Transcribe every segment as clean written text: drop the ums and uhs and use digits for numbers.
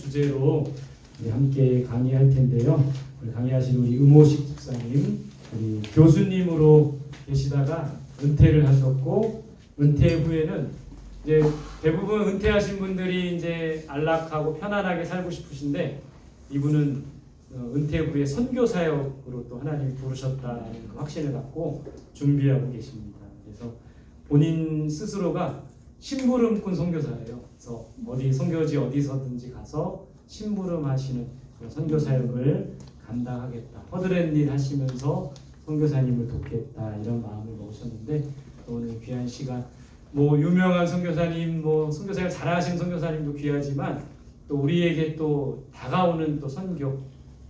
주제로 함께 강의할 텐데요. 강의하신 우리 음호식 집사님, 우리 교수님으로 계시다가 은퇴를 하셨고, 은퇴 후에는 이제 대부분 은퇴하신 분들이 이제 안락하고 편안하게 살고 싶으신데, 이분은 은퇴 후에 선교 사역으로 또 하나님이 부르셨다는 그 확신을 갖고 준비하고 계십니다. 그래서 본인 스스로가 심부름꾼 선교사예요. 그래서 어디 선교지 어디서든지 가서 심부름하시는 선교 사역을 감당하겠다. 허드렛 일 하시면서 선교사님을 돕겠다, 이런 마음을 먹으셨는데, 오늘 귀한 시간, 뭐 유명한 선교사님, 뭐 선교 사역 잘하시는 선교사님도 귀하지만 또 우리에게 또 다가오는 또 선교,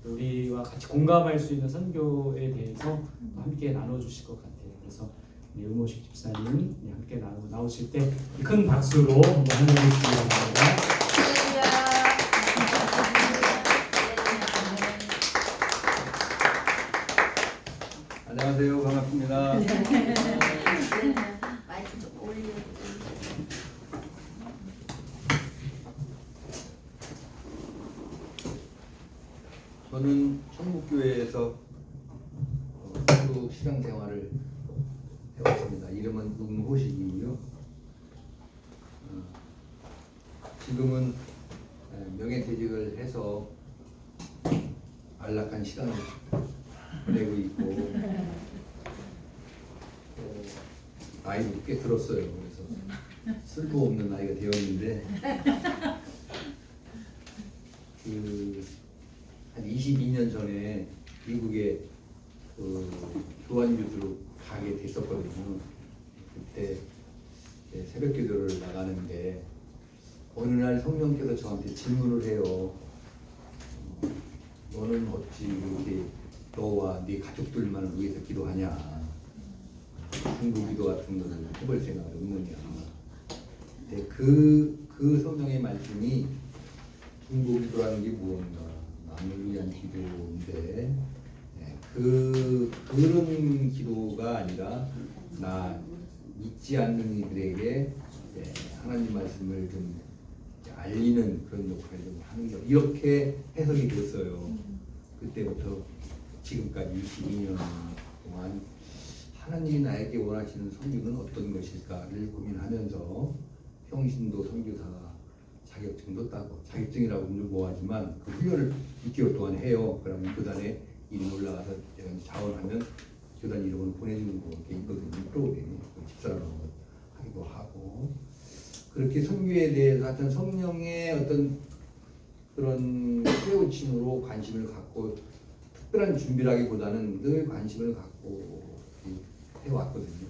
또 우리와 같이 공감할 수 있는 선교에 대해서 함께 나눠주실 것 같아요. 그래서 음호식 집사님 함께 나오실 때 큰 박수로 한번 환영해주시기 바랍니다. 안녕하세요. 반갑습니다. 마이크 좀 올려. 저는 천국교회에서 주 신앙생활을 해왔습니다. 이름은 음호식이고요. 지금은 명예퇴직을 해서 안락한 시간을 보내고 있고, 나이도 꽤 들었어요. 그래서 쓸모없는 나이가 되었는데, 한 22년 전에 미국에 교환교주로 가게 됐었거든요. 그때 새벽 기도를 나가는데 어느 날 성령께서 저한테 질문을 해요. 너는 어찌 이렇게 너와 네 가족들만을 위해서 기도하냐? 중보기도 같은 것을 해볼 생각이 없느냐? 네, 그 성령의 말씀이 중보기도라는 게 무언가, 남을 위한 기도인데, 그런 기도가 아니라 나 믿지 않는 이들에게 하나님 말씀을 좀 알리는 그런 역할을 좀 하는 게, 이렇게 해석이 됐어요. 그때부터 지금까지 22년 동안 하나님이 나에게 원하시는 선교는 어떤 것일까를 고민하면서 평신도 선교사 자격증도 따고, 자격증이라고는 뭐하지만 그 훈련을 6개월 동안 해요. 그러면 교단에 이름 올라가서 제가 자원하면 교단 이름을 보내주는 게 있거든요. 프로그램이 집사라고 하기도 하고, 그렇게 선교에 대해서 하여튼 성령의 어떤 그런 깨우침으로 관심을 갖고, 특별한 준비라기보다는 늘 관심을 갖고 해왔거든요.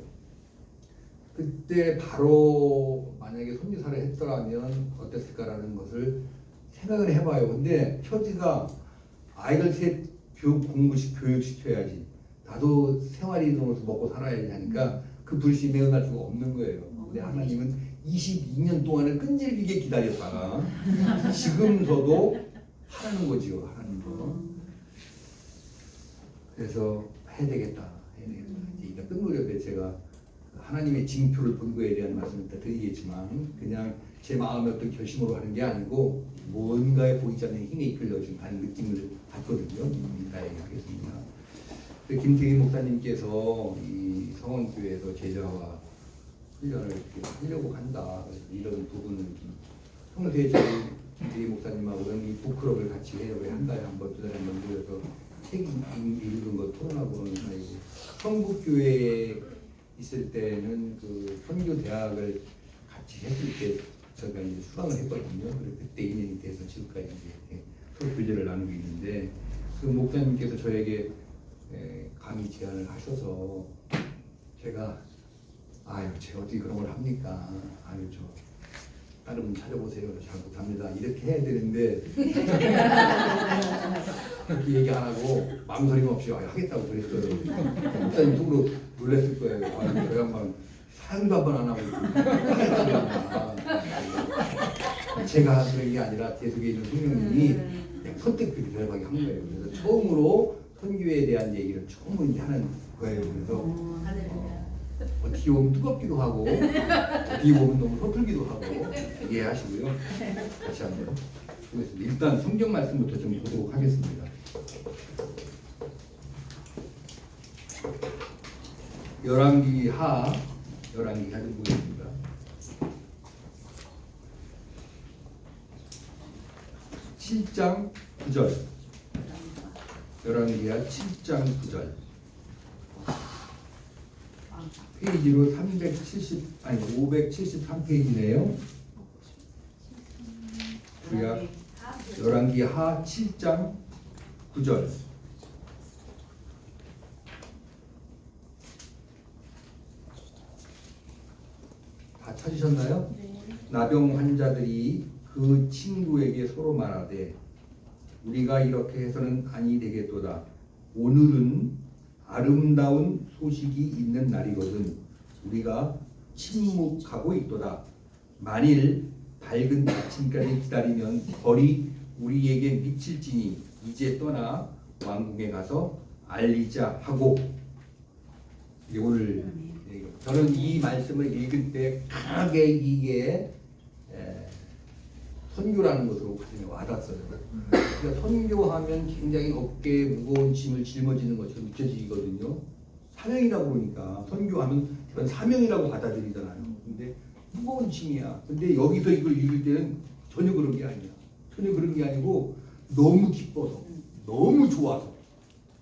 그때 바로 만약에 선교사를 했더라면 어땠을까라는 것을 생각을 해봐요. 근데 처지가 아이들 셋 교육시켜야지, 나도 생활이동으로서 먹고 살아야지 하니까 그 불씨에 응할 수가 없는 거예요. 근데 하나님은 22년 동안을 끈질기게 기다렸다가 지금서도 하라는 거지요. 하나님도. 그래서 해야 되겠다. 이제 뜬구려도 제가 하나님의 징표를 본 거에 대한 말씀을 드리겠지만, 그냥 제 마음의 어떤 결심으로 하는 게 아니고 뭔가에 보이지 않는 힘에 이끌려 지금 하는 느낌을 받거든요. 이따 얘기하겠습니다. 김태희 목사님께서 이 성원교회에서 제자와 훈련을 이렇게 하려고 한다, 이런 부분을 평소에 저희 김태희 목사님하고는 이 북클럽을 같이 해요. 한 달에 한 번, 두 달에 한 번 모여서 책 읽은 거 토론하고는 사이고, 성북교회에 있을 때는 그 선교 대학을 같이 했을 때 저희가 이제 수강을 했거든요. 그래서 그때 인연이 돼서 지금까지 이제 서로 교제를 나누고 있는데, 그 목사님께서 저에게 강의 제안을 하셔서 제가 제가 어떻게 그런 걸 합니까? 저 다른 분 찾아보세요. 잘 못합니다. 이렇게 해야 되는데 그렇게 얘기 안 하고 망설임 없이 하겠다고 그랬어요. 목사님 속으로 놀랐을 거예요. 저 양반 사용도 한 번 안 하고 하겠다고. 제가 그런 게 아니라 제 속에 있는 성령님이 선택 그렇게 대답하게 한 거예요. 그래서 처음으로 선교에 대한 얘기를 처음 이제 하는 거예요. 그래서 어떻게 보면 뜨겁기도 하고 어떻게 보면 너무 서툴기도 하고 이해하시고요. 같이 한번 보겠습니다. 일단 성경 말씀부터 좀 보도록 하겠습니다. 열왕기하 좀 보겠습니다. (7장 9절) 열왕기하 7장 9절 페이지로 573페이지네요. 구약 열왕기하 7장 9절 다 찾으셨나요? 나병 환자들이 그 친구에게 서로 말하되 우리가 이렇게 해서는 아니 되겠도다. 오늘은 아름다운 소식이 있는 날이거든 우리가 침묵하고 있도다. 만일 밝은 아침까지 기다리면 벌이 우리에게 미칠지니 이제 떠나 왕궁에 가서 알리자 하고. 오늘 저는 이 말씀을 읽을 때 강하게 이게 선교라는 것으로 가슴에 와닿았어요. 그러니까 선교하면 굉장히 어깨에 무거운 짐을 짊어지는 것처럼 느껴지거든요. 사명이라고 그러니까 선교하면 그건 사명이라고 받아들이잖아요. 근데 무거운 짐이야. 근데 여기서 이걸 읽을 때는 전혀 그런 게 아니야. 전혀 그런 게 아니고 너무 기뻐서, 너무 좋아서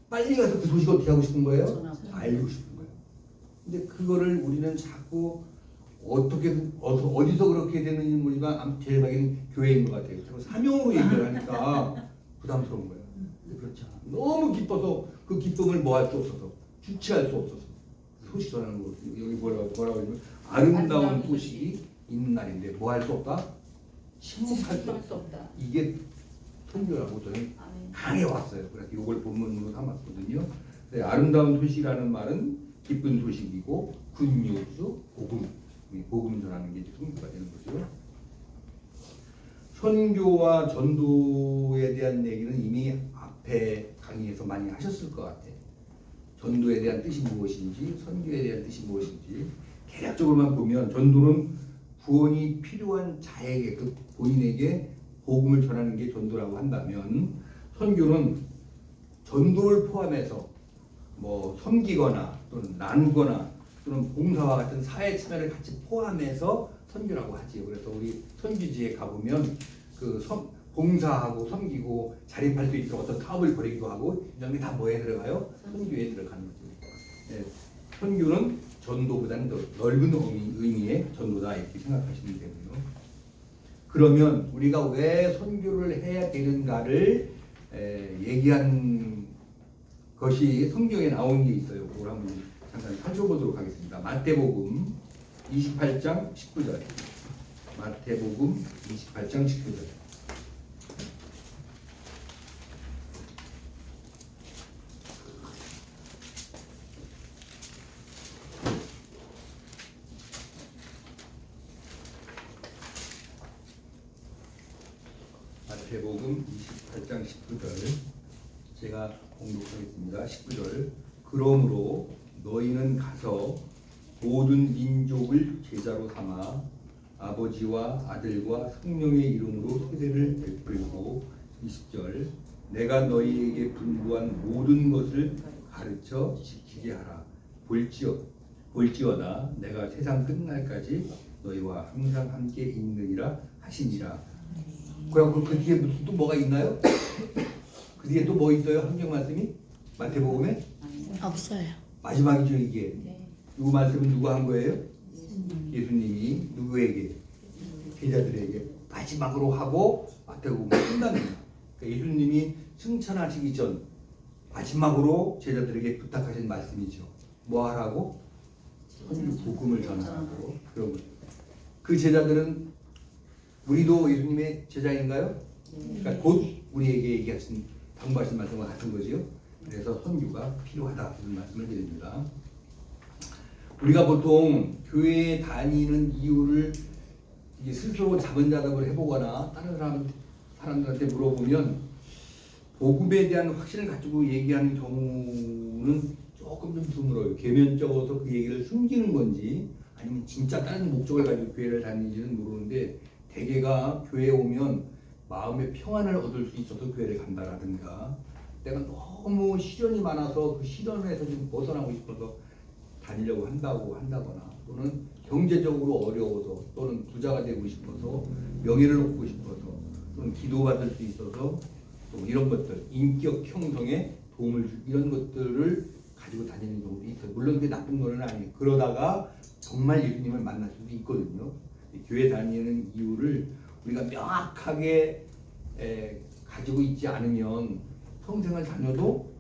빨리 가서 그 소식을 어떻게 하고 싶은 거예요? 알고 싶은 거예요. 근데 그거를 우리는 자꾸 어디서 그렇게 되는지 모르지만 제 생각에는 교회인 것 같아요. 자꾸 사명으로 얘기를 하니까 부담스러운 거예요. 근데 그렇지 않아. 너무 기뻐서 그 기쁨을 뭐 할 수 없어서 주체할 수 없어서 소식 전하는 거. 여기 뭐라고 하면 아름다운 소식이 있는 날인데 뭐 할 수 없다? 침묵할 수 없다. 이게 선교라고 저는 강해 왔어요. 그래서 이걸 본문으로 삼았거든요. 네, 아름다운 소식이라는 말은 기쁜 소식이고 굿뉴스, 복음 전하는 게 선교가 되는 거죠. 선교와 전도에 대한 얘기는 이미 앞에 강의에서 많이 하셨을 것 같아요. 전도에 대한 뜻이 무엇인지, 선교에 대한 뜻이 무엇인지 개략적으로만 보면 전도는 구원이 필요한 자에게, 그 본인에게 복음을 전하는 게 전도라고 한다면, 선교는 전도를 포함해서 뭐 섬기거나 또는 나누거나 또는 봉사와 같은 사회 참여를 같이 포함해서 선교라고 하지요. 그래서 우리 선교지에 가보면 그 봉사하고 섬기고 자립할 수 있도록 어떤 사업을 벌이기도 하고 이런 게 다 뭐에 들어가요? 선교에 들어가는 거죠. 네. 선교는 전도보다는 더 넓은 의미의 전도다 이렇게 생각하시면 되고요. 그러면 우리가 왜 선교를 해야 되는가를 얘기한 것이 성경에 나온 게 있어요. 그걸 한번 잠깐 살펴보도록 하겠습니다. 마태복음 28장 19절. 마태복음 28장 19절. 마태복음 28장 19절 제가 공독하겠습니다. 19절. 그러므로 너희는 가서 모든 민족을 제자로 삼아 아버지와 아들과 성령의 이름으로 세례를 베풀고 20절. 내가 너희에게 분부한 모든 것을 가르쳐 지키게 하라. 볼지어다 내가 세상 끝날까지 너희와 항상 함께 있느니라 하시니라. 그럼 그 뒤에 무슨 또 뭐가 있나요? 그 뒤에 또 뭐 있어요? 성경 말씀이? 마태복음에? 없어요. 마지막이죠 이게. 이 말씀은 누가 한 거예요? 예수님이 누구에게? 제자들에게 마지막으로 하고 마태복음을 끝납니다. 그러니까 예수님이 승천하시기 전 마지막으로 제자들에게 부탁하신 말씀이죠. 뭐 하라고? 복음을 전하라고. 그런 거죠. 그 제자들은 우리도 예수님의 제자인가요? 그러니까 곧 우리에게 얘기하신 당부하신 말씀과 같은 거지요. 그래서 선교가 필요하다 이런 말씀을 드립니다. 우리가 보통 교회에 다니는 이유를 이게 스스로 자문자답을 해보거나 다른 사람들한테 물어보면 복음에 대한 확신을 가지고 얘기하는 경우는 조금 좀 드물어요. 계면적어서 그 얘기를 숨기는 건지 아니면 진짜 다른 목적을 가지고 교회를 다니는지는 모르는데 대개가 교회에 오면 마음의 평안을 얻을 수 있어서 교회를 간다라든가 내가 너무 시련이 많아서 그 시련에서 좀 벗어나고 싶어서 다니려고 한다거나 또는 경제적으로 어려워서 또는 부자가 되고 싶어서 명예를 얻고 싶어서 또는 기도받을 수 있어서 또 이런 것들 인격 형성에 도움을 줄 이런 것들을 가지고 다니는 경우도 있어요. 물론 그게 나쁜 거는 아니에요. 그러다가 정말 예수님을 만날 수도 있거든요. 교회 다니는 이유를 우리가 명확하게 가지고 있지 않으면 평생을 다녀도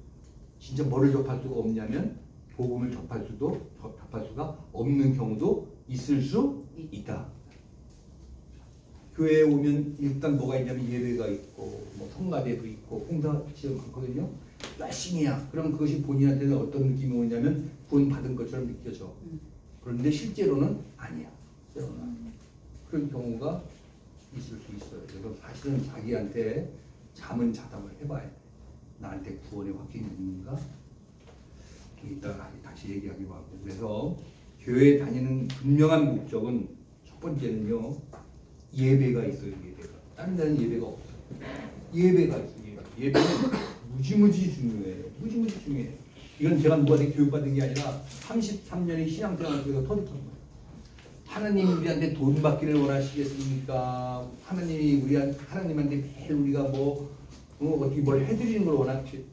진짜 뭐를 접할 수가 없냐면 복음을 접할 수가 없는 경우도 있을 수 있다. 교회에 오면 일단 뭐가 있냐면 예배가 있고 뭐 성가대도 있고 봉사치도 많거든요. 열심히야. 그럼 그것이 본인한테는 어떤 느낌이 오냐면 구원 받은 것처럼 느껴져. 그런데 실제로는 아니야. 그런 경우가 있을 수 있어요. 그래서 사실은 자기한테 잠은 자담을 해봐야 돼. 나한테 구원의 확신이 있는가? 좀 이따가 다시 얘기하기로 하고. 그래서 교회 다니는 분명한 목적은 첫 번째는요. 예배가 있어요. 예배가. 다른 데는 예배가 없어요. 예배가 있어요. 예배는 무지무지 중요해요. 무지무지 중요해요. 이건 제가 누구한테 교육받은 게 아니라 33년의 신앙생활 속에서 터득한 거예요. 하나님이 우리한테 돈 받기를 원하시겠습니까? 하나님한테 매일 우리가 어떻게 뭘 해드리는 걸 원하시?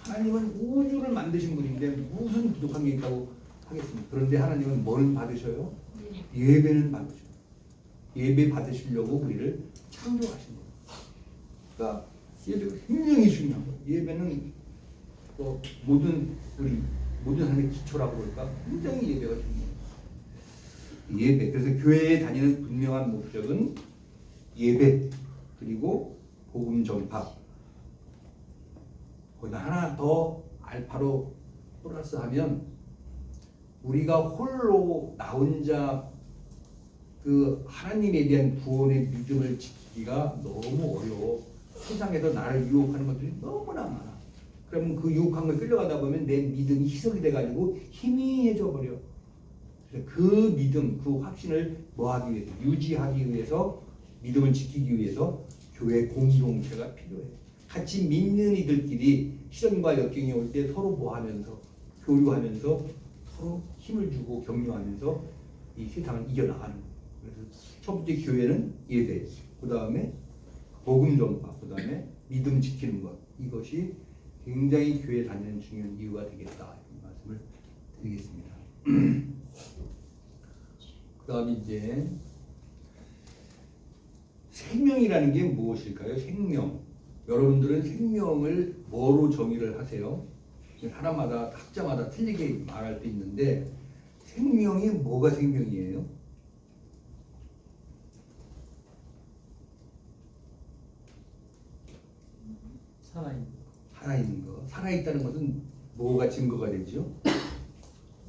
하나님은 우주를 만드신 분인데 무슨 부족한 게 있다고 하겠습니까? 그런데 하나님은 뭘 받으셔요? 예배는 받으셔요. 예배 받으시려고 우리를 창조하신 거예요. 그러니까 예배가 굉장히 중요한 거예요. 예배는 모든 사람의 기초라고 그럴까? 굉장히 예배가 중요해요. 예배. 그래서 교회에 다니는 분명한 목적은 예배 그리고 복음 전파. 거기다 하나 더 알파로 플러스하면 우리가 홀로 나 혼자 그 하나님에 대한 구원의 믿음을 지키기가 너무 어려워. 세상에서 나를 유혹하는 것들이 너무나 많아. 그러면 그 유혹한 걸 끌려가다 보면 내 믿음이 희석이 돼가지고 희미해져 버려. 그래서 그 믿음, 그 확신을 뭐하기 위해서, 유지하기 위해서, 믿음을 지키기 위해서 교회 공동체가 필요해. 같이 믿는 이들끼리 시련과 역경이 올 때 서로 뭐하면서, 교류하면서 서로 힘을 주고 격려하면서 이 세상을 이겨나가는 거예요. 그래서 첫 번째 교회는 예배, 그 다음에 복음 전파, 그 다음에 믿음 지키는 것. 이것이 굉장히 교회 다니는 중요한 이유가 되겠다. 이런 말씀을 드리겠습니다. 그 다음에 이제 생명이라는 게 무엇일까요? 생명. 여러분들은 생명을 뭐로 정의를 하세요? 사람마다 학자마다 틀리게 말할 때 있는데 생명이 뭐가 생명이에요? 살아있는 거. 살아있다는 것은 뭐가 증거가 되죠?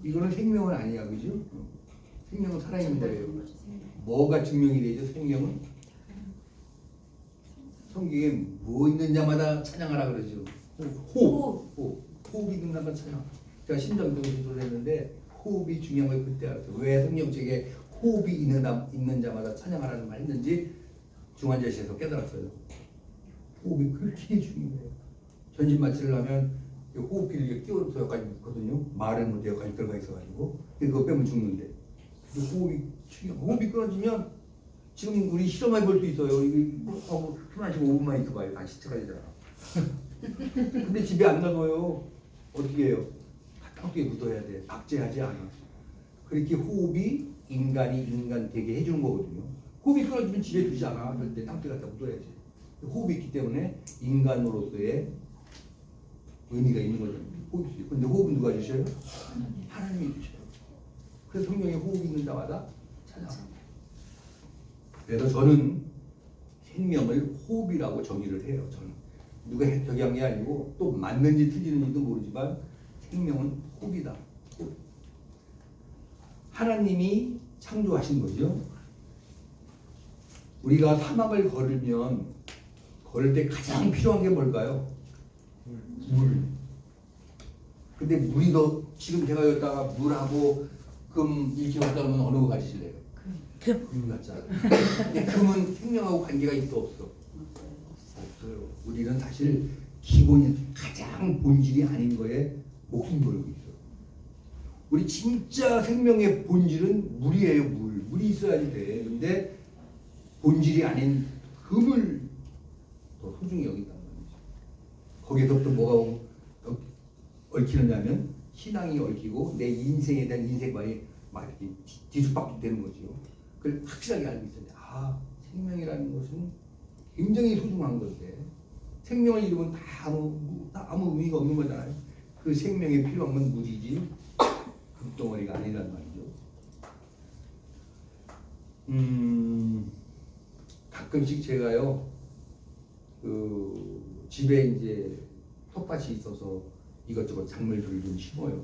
이거는 생명은 아니야, 그죠? 생명은 살아있는 거예요. 뭐가 증명이 되죠? 생명은 성경에 뭐 있는 자마다 찬양하라 그러죠. 호흡이 있는 자마다 찬양. 제가 심정병실을 했는데 호흡이 중요한 걸 그때 알았어요. 왜 성경책에 호흡이 있는 자마다 찬양하라는 말 했는지 중환자실에서 깨달았어요. 호흡이 그렇게 중요해요. 전신 마취를 하면 호흡기를 끼워서 여기까지 있거든요. 말을 못해 여기까지 들어가 있어가지고 그거 빼면 죽는데 호흡이 중요해요. 호흡이 끊어지면 지금 우리 실험해 볼 수 있어요. 이거 편하시고 5분만 있어봐요. 다시 시작하잖아. 근데 집에 안 놔둬요. 어떻게 해요? 땅속에 묻어야 돼. 박제하지 않아. 그렇게 호흡이 인간 되게 해주는 거거든요. 호흡이 끊어지면 집에 두지 않아. 절대 땅속에 갖다 묻어야지. 호흡이 있기 때문에 인간으로서의 의미가 있는 거죠. 호흡이 있어요. 근데 호흡은 누가 주셔요? 하나님이 주셔요. 그래서 성경에 호흡이 있는 자마다 찬양합니다. 그래서 저는 생명을 호흡이라고 정의를 해요. 저는 누가 저기한 게 아니고 또 맞는지 틀리는지도 모르지만 생명은 호흡이다. 호흡. 하나님이 창조하신 거죠. 우리가 사막을 걸을 때 가장 필요한 게 뭘까요? 물. 근데 물이 더 지금 제가 여기다가 물하고 금 이렇게 갖다 놓으면 어느 거 가지실래요? 금 같잖아. 근데 금은 생명하고 관계가 있어 없어? 없어요. 우리는 사실 기본이 가장 본질이 아닌 거에 목숨 걸고 있어. 우리 진짜 생명의 본질은 물이에요. 물이 있어야지 돼. 근데 본질이 아닌 흠을 더 소중히 여긴단 말이죠. 거기서부터 뭐가 얽히느냐면 신앙이 얽히고 내 인생에 대한 인생관이 막 이렇게 뒤죽박죽 되는 거죠. 그걸 확실하게 알고 있어야 돼. 아, 생명이라는 것은 굉장히 소중한 건데 생명을 잃으면 다 아무 의미가 없는 거잖아요. 그 생명에 필요한 건 물이지 금덩어리가 아니란 말이죠. 가끔씩 제가요 그 집에 이제 텃밭이 있어서 이것저것 작물들을 좀 심어요.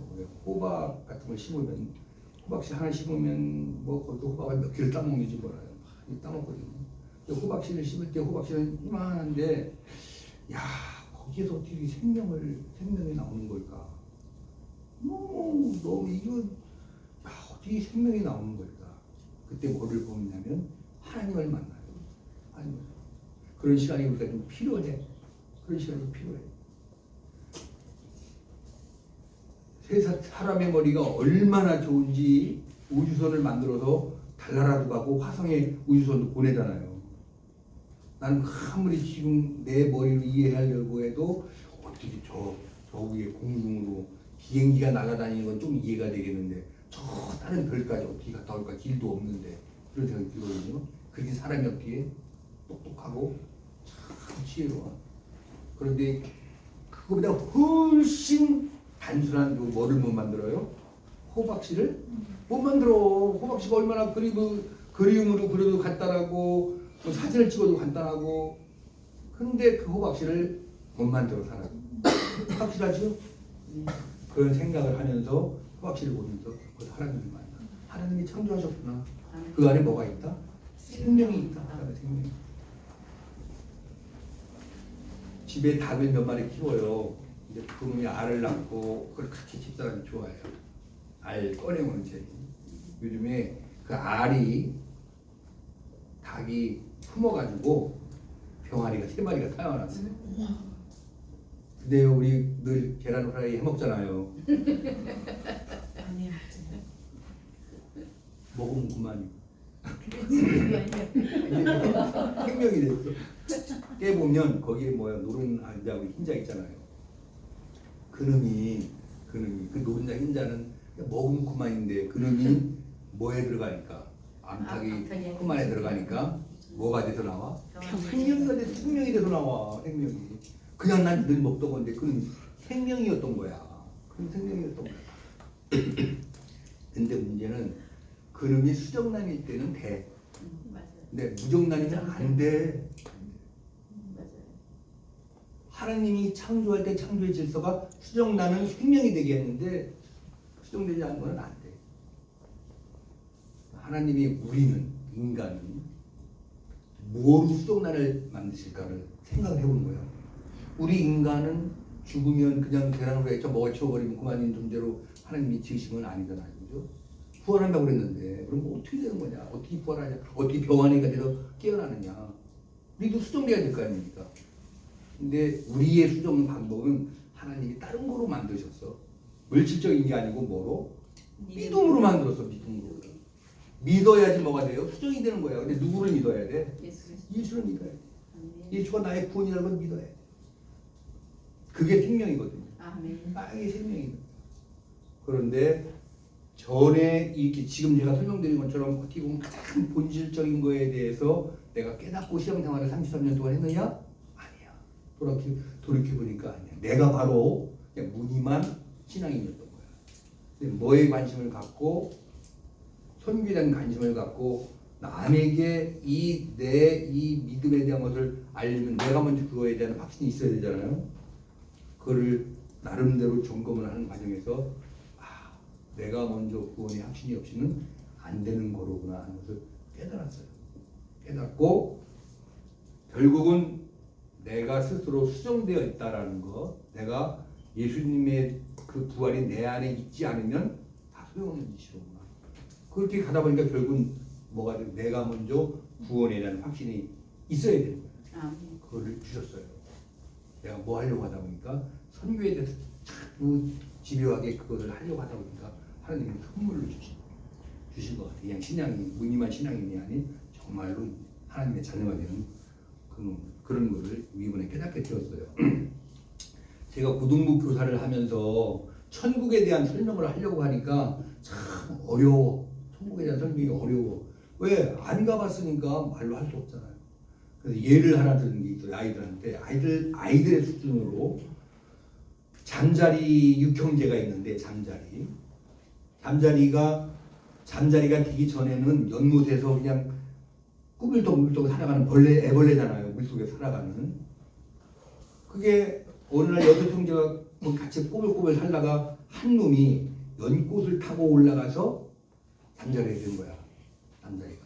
호박 같은 걸 심으면 호박씨 하나 심으면 뭐 거기도 호박을 몇 개를 따먹는지 몰라요. 많이 따먹거든요. 호박씨를 심을 때 호박씨는 이만한데 야 거기에서 어떻게 생명이 나오는 걸까? 너무 이거 야 어떻게 생명이 나오는 걸까? 그때 뭐를 보냐면 하나님을 만나요. 하나님. 그런 시간이 우리가 좀 필요해. 그런 시간이 필요해. 사람의 머리가 얼마나 좋은지 우주선을 만들어서 달나라도 가고 화성에 우주선도 보내잖아요. 나는 아무리 지금 내 머리로 이해하려고 해도 어떻게 저 위에 공중으로 비행기가 날아다니는 건 좀 이해가 되겠는데 저 다른 별까지 어떻게 갔다 올까 길도 없는데 그런 생각이 들거든요. 그게 사람이 어떻게 똑똑하고 참 지혜로워. 그런데 그거보다 훨씬 단순한 뭐를 못 만들어요? 호박씨를 못 만들어. 호박씨가 얼마나 그림으로 그려도 간단하고 사진을 찍어도 간단하고 그런데 그 호박씨를 못 만들어 사람이. 확실하죠? 그런 생각을 하면서 호박씨를 보면서 하나님을 만나. 하나님이 창조하셨구나. 그 안에 뭐가 있다? 생명이 있다. 생명이. 집에 닭을 몇 마리 키워요. 이제 그놈이 알을 낳고 그걸 그렇게 집사람이 좋아해요. 알 꺼내오는 재미. 요즘에 그 알이 닭이 품어가지고 병아리가 3마리가 태어났어요. 근데 우리 늘 계란 후라이 해먹잖아요. 아니요. 먹으면 그만이. 생명이 됐어. 깨보면 거기에 뭐야 노른 한자하고 흰자 있잖아요. 그놈이 그 노른자 흰자는 먹으면 그만인데 그놈이 뭐에 들어가니까 암탉이 그만에 들어가니까 뭐가 돼서 나와? 생명이 돼서 나와. 생명이. 그냥 난 늘 먹던 건데 그는 생명이었던 거야. 그런 생명이었던 거야. 근데 문제는 그놈이 수정란일 때는 돼. 근데 무정란이면 안 돼. 하나님이 창조할 때 창조의 질서가 수정란은 생명이 되게 했는데 수정되지 않은 건 안 돼. 하나님이 우리는 인간은 뭐로 수정란을 만드실까를 생각을 해보는 거예요. 우리 인간은 죽으면 그냥 계란으로 해쳐 먹어치워버리면 그만인 존재로 하나님이 지으신 건 아니잖아요. 그죠? 부활한다고 그랬는데 그럼 어떻게 되는 거냐? 어떻게 부활하냐? 어떻게 병아리가 돼서 깨어나느냐? 우리도 수정돼야 될 거 아닙니까? 근데 우리의 수정 방법은 하나님이 다른 거로 만드셨어. 물질적인 게 아니고 뭐로? 믿음으로 만들었어. 믿음으로. 믿어야지 뭐가 돼요? 수정이 되는 거야. 근데 누구를 믿어야 돼? 예수를 믿어야 돼. 예수가 나의 구원이라는 걸 믿어야 돼. 그게 생명이거든요. 이게 생명이거든요. 그런데 전에 이렇게 지금 제가 설명드린 것처럼 어떻게 보면 가장 본질적인 거에 대해서 내가 깨닫고 신앙생활을 33년 동안 했느냐? 아니야. 돌이켜보니까 아니야. 내가 바로 그냥 무늬만 신앙인이었던 거야. 근데 뭐에 관심을 갖고 선교에 대한 관심을 갖고 남에게 내 믿음에 대한 것을 알리면 내가 먼저 그거에 대한 확신이 있어야 되잖아요. 그거를 나름대로 점검을 하는 과정에서 내가 먼저 구원의 확신이 없이는 안 되는 거로구나 하는 것을 깨달았어요. 깨닫고 결국은 내가 스스로 수정되어 있다라는 것, 내가 예수님의 그 부활이 내 안에 있지 않으면 다 소용없는 짓이로구나. 그렇게 가다 보니까 결국은 뭐가 돼? 내가 먼저 구원에 대한 확신이 있어야 되는 거예요. 그거를 주셨어요. 내가 뭐 하려고 하다 보니까 선교에 대해서 자꾸 집요하게 그것을 하려고 하다 보니까 하나님이 선물로 주신 것 같아요. 그냥 신앙이 무늬만 신앙이 아닌 정말로 하나님의 자녀가 되는 그런 것을 이번에 깨닫게 되었어요. 제가 고등부 교사를 하면서 천국에 대한 설명을 하려고 하니까 참 어려워. 천국에 대한 설명이 어려워. 왜? 안 가봤으니까 말로 할 수 없잖아요. 그래서 예를 하나 드는 게 있어요. 아이들한테. 아이들의 수준으로 잠자리 육형제가 있는데 잠자리가 되기 전에는 연못에서 그냥 꾸물떡 살아가는 애벌레잖아요. 물속에 살아가는. 그게 어느 날 여섯 형제가 같이 꼬불꼬불 살다가 한 놈이 연꽃을 타고 올라가서 잠자리에 든 거야. 잠자리가.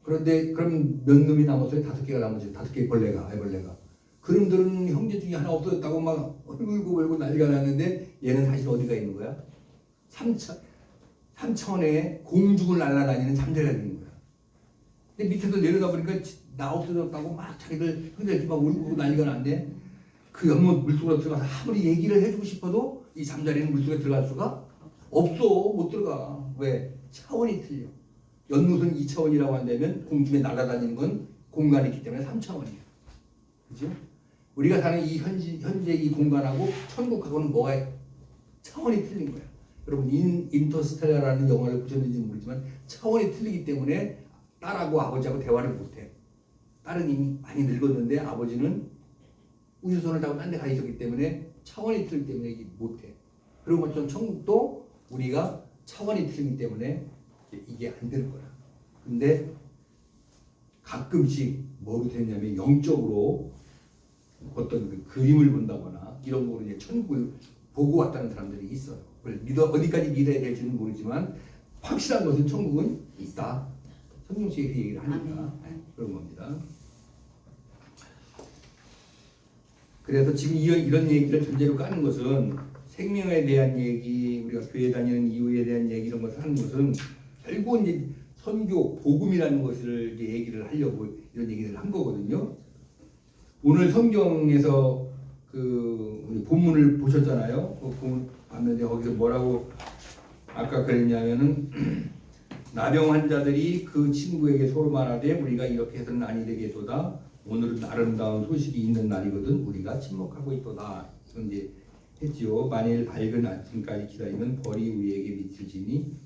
그런데 그럼 몇 놈이 남았어요? 5개가 남았지. 5개의 애벌레가. 그놈들은 형제 중에 하나 없어졌다고 막 울고 난리가 났는데 얘는 사실 어디가 있는 거야? 삼천에 공중을 날아다니는 잠자리가 있는 거야. 근데 밑에서 내려다 보니까 나 없어졌다고 막 자기들 형제들이 막 울고 난리가 났는데 그 연못 물속으로 들어가서 아무리 얘기를 해주고 싶어도 이 잠자리는 물속에 들어갈 수가 없어. 못 들어가. 왜? 차원이 틀려. 연못은 2차원이라고 한다면 공중에 날아다니는 건 공간이 있기 때문에 3차원이야. 그죠? 우리가 사는 이 현재 이 공간하고 천국하고는 뭐가 차원이 틀린 거야. 여러분 인터스텔라라는 영화를 보셨는지 모르지만 차원이 틀리기 때문에 딸하고 아버지하고 대화를 못해. 딸은 이미 많이 늙었는데 아버지는 우주선을 타고 딴 데 가 있었기 때문에 차원이 틀리기 때문에 못해. 그리고 마찬가지로 천국도 우리가 차원이 틀리기 때문에 이게 안 되는 거야. 근데 가끔씩 뭐로 되냐면 영적으로 어떤 그 그림을 본다거나 이런 거로 이제 천국을 보고 왔다는 사람들이 있어요. 어디까지 믿어야 될지는 모르지만 확실한 것은 천국은 있다. 성경책에서 얘기를 하니까 그런 겁니다. 그래서 지금 이런 얘기를 전제로 까는 것은 생명에 대한 얘기, 우리가 교회 다니는 이유에 대한 얘기 이런 것을 하는 것은 결국은 이제 선교, 복음이라는 것을 이제 얘기를 하려고 이런 얘기를 한 거거든요. 오늘 성경에서 우리 본문을 보셨잖아요. 그 본문 봤는데 거기서 뭐라고 아까 그랬냐면은 나병 환자들이 그 친구에게 서로 말하되 우리가 이렇게 해서는 아니 되겠도다. 오늘은 아름다운 소식이 있는 날이거든 우리가 침묵하고 있도다. 이제 했지요. 만일 밝은 아침까지 기다리면 벌이 우리에게 비칠지니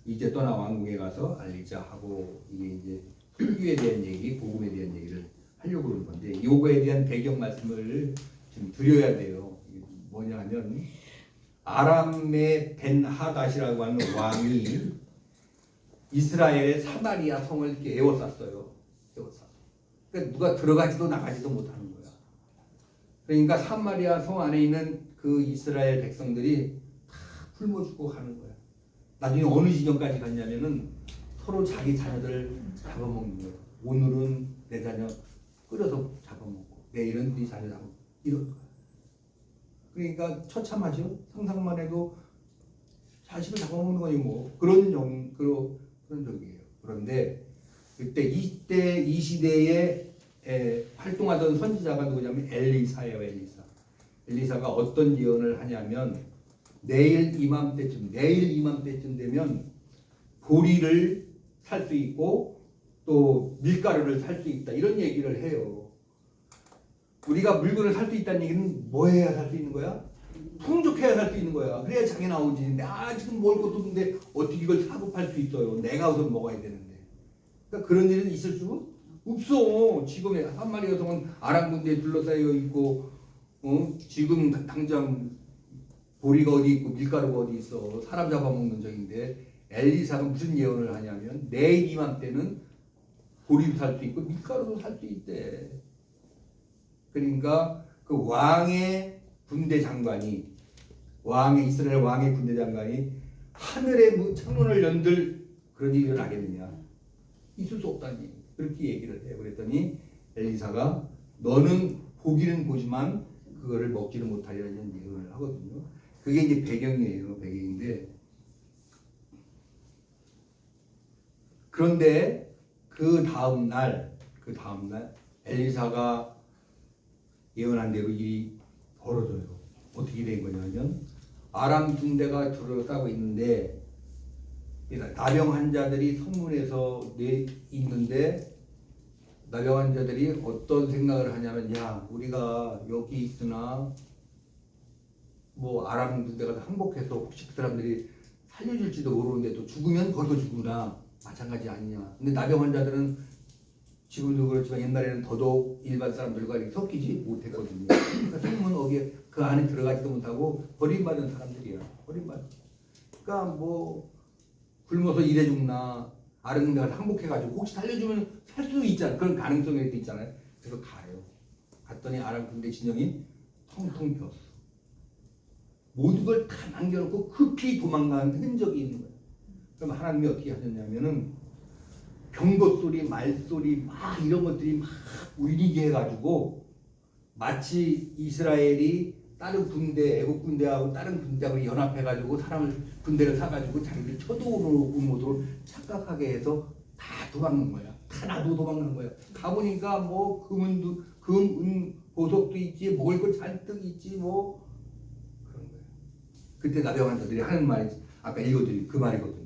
이제 떠나 왕궁에 가서 알리자 하고 이게 이제 설교에 대한 얘기, 복음에 대한 얘기를 하려고 그러는 건데 요거에 대한 배경 말씀을 좀 드려야 돼요. 뭐냐면 아람의 벤하닷이라고 하는 왕이 이스라엘의 사마리아 성을 이렇게 에워쌌어요. 그러니까 누가 들어가지도 나가지도 못하는 거야. 그러니까 사마리아 성 안에 있는 그 이스라엘 백성들이 다 굶어 죽고 가는 거야. 나중에 어느 지경까지 갔냐면은 서로 자기 자녀들 잡아먹는 거야. 오늘은 내 자녀 끓여서 잡아먹고 내일은 네 자녀 잡아먹고 이런 거야. 그러니까 처참하죠. 상상만 해도 자식을 잡아먹는 거니 뭐 그런 적이에요. 그런데 이때 이 시대에 활동하던 선지자가 누구냐면 엘리사예요. 엘리사가 어떤 예언을 하냐면 내일 이맘때쯤 되면 보리를 살 수 있고 또 밀가루를 살 수 있다 이런 얘기를 해요. 우리가 물건을 살 수 있다는 얘기는 뭐 해야 살 수 있는 거야? 풍족해야 살 수 있는 거야. 그래야 장이 나오지. 근데 지금 먹을 것도 없는데 어떻게 이걸 사고 팔 수 있어요? 내가 우선 먹어야 되는데. 그러니까 그런 일은 있을 수 없어. 지금 사마리아 성은 아람 군대에 둘러싸여 있고 지금 당장 보리가 어디 있고 밀가루가 어디 있어. 사람 잡아먹는 적인데 엘리사가 무슨 예언을 하냐면 내일 이맘때는 보리도 살 수 있고 밀가루도 살 수 있대. 그러니까 그 왕의 군대 장관이 이스라엘 왕의 군대 장관이 하늘의 창문을 연들 그런 일을 하겠느냐? 있을 수 없다니 그렇게 얘기를 해요. 그랬더니 엘리사가 너는 보기는 보지만 그거를 먹지는 못하리라는 예언을 하거든요. 그게 이제 배경인데 그런데 그 다음 날 엘리사가 예언한 대로 일이 벌어져요. 어떻게 된 거냐면 아람 군대가 들어가고 있는데 나병 환자들이 성문에서 있는데 나병 환자들이 어떤 생각을 하냐면 야 우리가 여기 있으나 뭐 아람 군대가 항복해서 혹시 그 사람들이 살려줄지도 모르는데 또 죽으면 거기서 죽으나 마찬가지 아니냐. 근데 나병 환자들은 지금도 그렇지만 옛날에는 더더욱 일반 사람들과 이렇게 섞이지 못했거든요. 그러니까 성문 어디에 그 안에 들어가지도 못하고 버림받은 사람들이야. 버림받은. 그러니까 뭐 굶어서 일해 죽나 아람 군대가 항복해가지고 혹시 살려주면 살 수도 있잖아. 그런 가능성이 있잖아요. 그래서 가요. 갔더니 아람 군대 진영이 텅텅 비었어. 모든 걸 다 남겨놓고 급히 도망가는 흔적이 있는 거예요. 그럼 하나님이 어떻게 하셨냐면은 병거 소리, 말소리 막 이런 것들이 막 울리게 해가지고 마치 이스라엘이 다른 군대, 애국 군대하고 다른 군대하고 연합해가지고 군대를 사가지고 자기들 쳐도오는 모습으로 착각하게 해서 다 도망간 거야. 다 놔두고 도망간 거야. 가보니까 뭐 금, 보석도 있지, 먹을 거 잔뜩 있지 뭐 그런 거야. 그때 나병 환자들이 하는 말이 아까 읽어드린 그 말이거든요.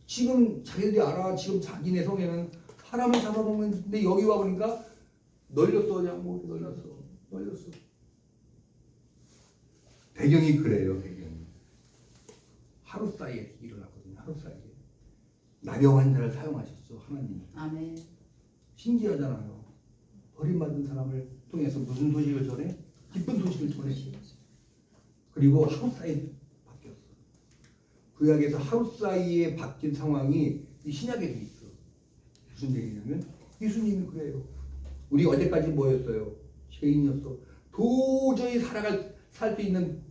지금 자기들이 알아. 지금 자기네 성에는 사람을 잡아먹는데 여기 와보니까 널렸어. 그냥 뭐 널렸어. 배경이 그래요. 배경이. 하루 사이에 일어났거든요. 하루 사이에. 나병 환자를 사용하셨어. 하나님이. 아멘. 신기하잖아요. 버림받은 사람을 통해서 무슨 소식을 전해? 기쁜 소식을 전해. 그리고 하루 사이에 바뀌었어. 구약에서 하루 사이에 바뀐 상황이 이 신약에도 있어. 무슨 얘기냐면 예수님이 그래요. 우리 어제까지 뭐였어요? 죄인이었어. 도저히 살 수 있는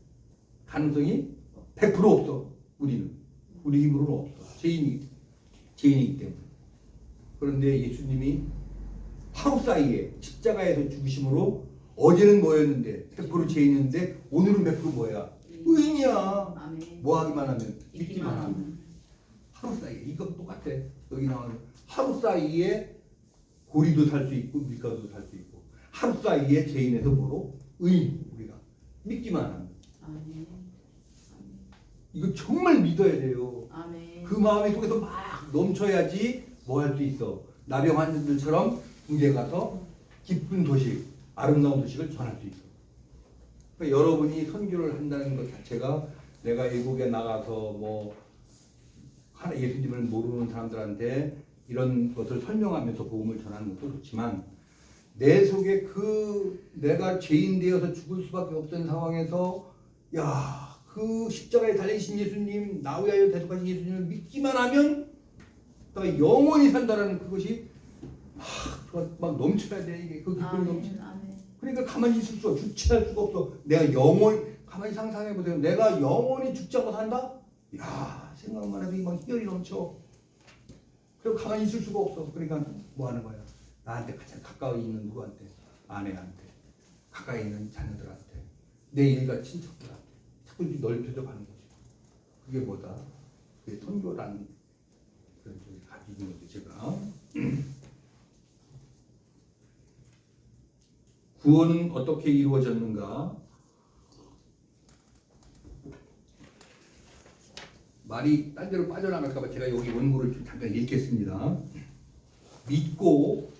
가능성이 100% 없어. 우리는. 우리 힘으로는 없어. 죄인이기 때문에. 그런데 예수님이 하루 사이에 십자가에서 죽으심으로 어제는 뭐였는데 100% 죄인이었는데 오늘은 100% 뭐야? 의인이야. 아멘. 뭐 하기만 하면 믿기만 하면. 하루 사이에 이거 똑같아. 여기 나오는 하루 사이에 고리도 살 수 있고 밀가루도 살 수 있고 하루 사이에 죄인에서 뭐로? 의인. 우리가 믿기만 하면. 아멘. 이거 정말 믿어야 돼요. 아멘. 그 마음의 속에서 막 넘쳐야지 뭐 할 수 있어. 나병 환자들처럼 군대 가서 기쁜 소식, 아름다운 소식을 전할 수 있어. 그러니까 여러분이 선교를 한다는 것 자체가 내가 외국에 나가서 뭐 예수님을 모르는 사람들한테 이런 것을 설명하면서 복음을 전하는 것도 좋지만 내 속에 내가 죄인 되어서 죽을 수밖에 없던 상황에서 그 십자가에 달리신 예수님, 나 위하여 대속하신 예수님을 믿기만 하면 내가 영원히 산다라는 그것이 막 넘쳐야 돼. 이게 그 기쁨이 넘쳐. 그러니까 가만히 있을 수가 주체할 수가 없어. 내가 영원히 가만히 상상해 보세요. 내가 영원히 죽지 않고 산다? 생각만 해도 막 희열이 넘쳐. 그리고 가만히 있을 수가 없어. 그러니까 뭐 하는 거야? 나한테 가장 가까이 있는 누구한테? 아내한테, 가까이 있는 자녀들한테, 내 일가 친척들한테 자꾸 이렇게 넓혀져 가는 거지. 그게 뭐다? 그게 선교라는 그런 쪽이 가지는 거죠. 제가 구원은 어떻게 이루어졌는가? 말이 딴 데로 빠져나갈까봐 제가 여기 원고를 좀 잠깐 읽겠습니다. 믿고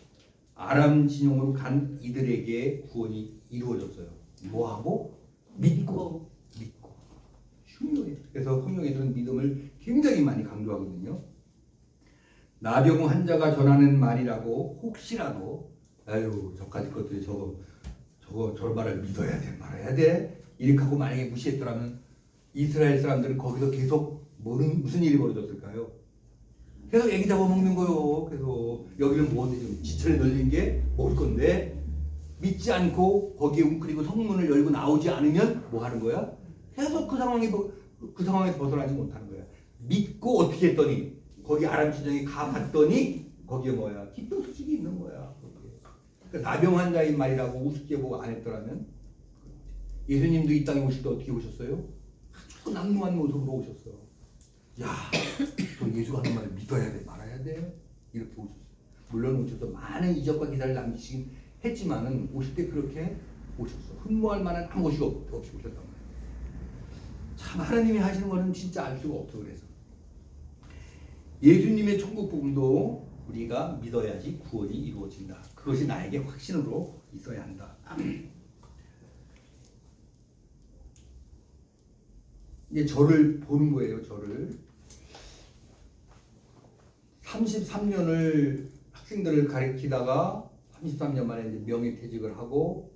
아람 진영으로 간 이들에게 구원이 이루어졌어요. 뭐하고? 믿고. 흉용해. 그래서 흉용에서는 믿음을 굉장히 많이 강조하거든요. 나병 환자가 전하는 말이라고 혹시라도 저까지 것들이 저 말을 믿어야 돼 말아야 돼 이렇게 하고 만약에 무시했더라면 이스라엘 사람들은 거기서 계속 무슨 일이 벌어졌을까요? 계속 애기 잡아먹는 거요. 계속 여기는 뭐지? 지천에 널린 게 먹을 건데 믿지 않고 거기에 웅크리고 성문을 열고 나오지 않으면 뭐 하는 거야? 계속 그 상황에서 벗어나지 못하는 거야. 믿고 어떻게 했더니 거기 아람 진영에 가봤더니 거기에 뭐야? 기쁜 소식이 있는 거야. 그러니까 나병 환자인 말이라고 우습게 보고 안 했더라면 예수님도 이 땅에 오실 때 어떻게 오셨어요? 아주 난무한 모습으로 오셨어. 너 예수가 하는 말을 믿어야 돼 말아야 돼 이렇게 오셨어. 물론 오셔서 많은 이적과 기사를 남기신 했지만은 오실 때 그렇게 오셨어. 흠모할 만한 아무것이 없이 오셨단 말이에요. 참 하나님이 하시는 거는 진짜 알 수가 없어. 그래서 예수님의 천국 복음도 우리가 믿어야지 구원이 이루어진다. 그것이 나에게 확신으로 있어야 한다. 이제 저를 보는 거예요. 저를 33년을 학생들을 가르치다가 33년 만에 이제 명예퇴직을 하고